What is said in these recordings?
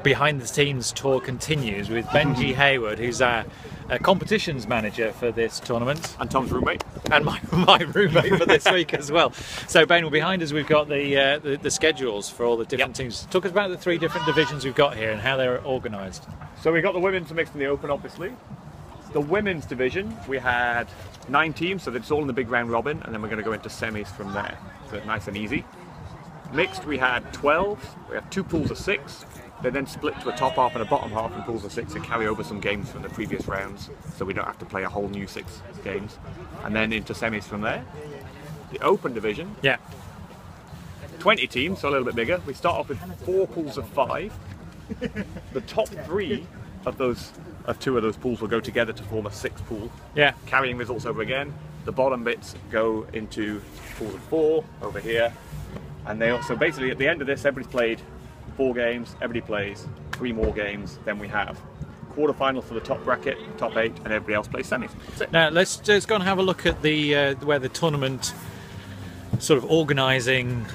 behind the scenes tour continues with Benji Heywood, who's our competitions manager for this tournament. And Tom's roommate. And my roommate for this week as well. So Ben, behind us we've got the schedules for all the different teams. Talk us about the 3 different divisions we've got here and how they're organised. So we got the women's mixed in the open, obviously. The women's division, we had 9 teams, so it's all in the big round robin, and then we're going to go into semis from there. So nice and easy. Mixed, we had 12. We have 2 pools of 6. They then split to a top half and a bottom half in pools of 6 and carry over some games from the previous rounds, so we don't have to play a whole new 6 games. And then into semis from there. The open division, 20 teams, so a little bit bigger. We start off with 4 pools of 5. The top 3 of 2 of those pools will go together to form a 6th pool. Carrying results over again. The bottom bits go into pools of 4 over here. And they also, basically at the end of this, everybody's played 4 games, everybody plays 3 more games, then we have quarterfinals for the top bracket, top 8, and everybody else plays semis. Now let's just go and have a look at the where the tournament sort of organising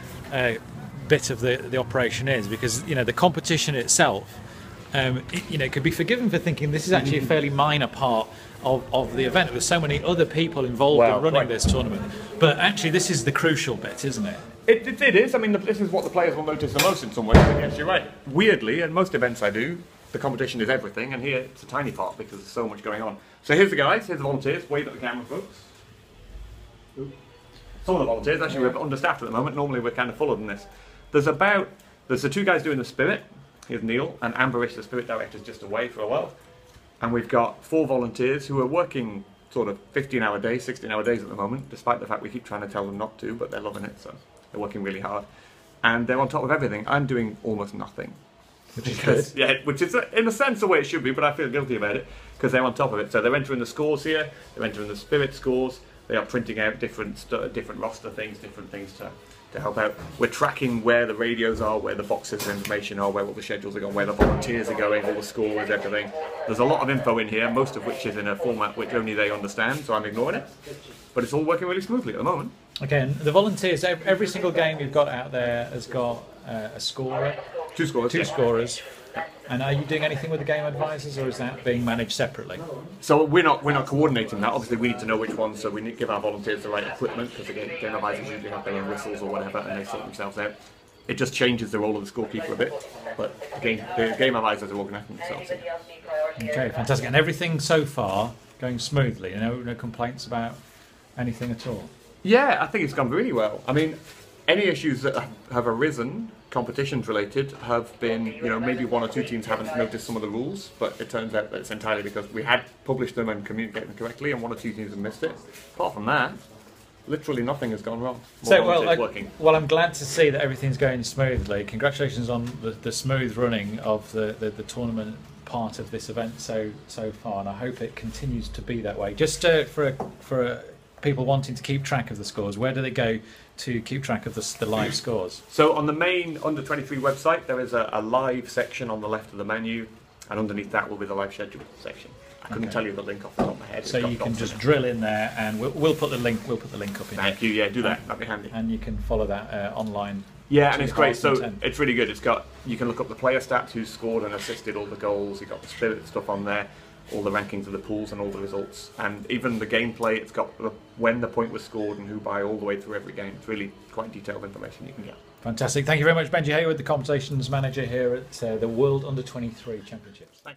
bit of the operation is, because the competition itself, it could be forgiven for thinking this is actually a fairly minor part of the event. There's so many other people involved in running this tournament, but actually this is the crucial bit, isn't it? It is. I mean, this is what the players will notice the most in some ways. Yes, you're right. Weirdly, at most events I do, the competition is everything, and here it's a tiny part because there's so much going on. So here's the guys, here's the volunteers. Wave at the camera, folks. Some of the volunteers, actually we're understaffed at the moment. Normally we're kind of fuller than this. There's the 2 guys doing the spirit. Here's Neil, and Amberish, the spirit director, is just away for a while. And we've got 4 volunteers who are working sort of 15-hour days, 16-hour days at the moment, despite the fact we keep trying to tell them not to, but they're loving it, so they're working really hard. And they're on top of everything. I'm doing almost nothing. Which is good. Yeah, which is in a sense the way it should be, but I feel guilty about it because they're on top of it. So they're entering the scores here, they're entering the spirit scores, they are printing out different roster things, different things to help out. We're tracking where the radios are, where the boxes of information are, where all the schedules are going, where the volunteers are going, all the scores, everything. There's a lot of info in here, most of which is in a format which only they understand, so I'm ignoring it. But it's all working really smoothly at the moment. Okay, and the volunteers, every single game you've got out there has got a scorer. 2 scorers. 2 scorers. And are you doing anything with the game advisors, or is that being managed separately? So we're not coordinating that. Obviously, we need to know which ones, so we need to give our volunteers the right equipment, because the game advisors usually have their own whistles or whatever, and they sort themselves out. It just changes the role of the scorekeeper a bit, but the game advisors are organising themselves. Okay, fantastic. And everything so far going smoothly. No complaints about anything at all. Yeah, I think it's gone really well. I mean, any issues that have arisen, competitions related, have been, maybe 1 or 2 teams haven't noticed some of the rules, but it turns out that it's entirely because we had published them and communicated them correctly, and 1 or 2 teams have missed it. Apart from that, literally nothing has gone wrong. Well, I'm glad to see that everything's going smoothly. Congratulations on the smooth running of the tournament part of this event so far, and I hope it continues to be that way. Just for people wanting to keep track of the scores, where do they go to keep track of the live scores? So on the main Under-23 website, there is a live section on the left of the menu, and underneath that will be the live schedule section. I couldn't tell you the link off the top of my head. So you can just drill in there, and we'll put the link up in here. Thank you. Yeah, do that. That'd be handy. And you can follow that online. Yeah, and it's great. So it's really good. You can look up the player stats, who's scored and assisted all the goals. You've got the spirit stuff on there, all the rankings of the pools and all the results, and even the gameplay. It's got when the point was scored and who by, all the way through every game. It's really quite detailed information you can get. Fantastic. Thank you very much, Benji Heywood, the competitions manager here at the World Under-23 Championships. Thanks.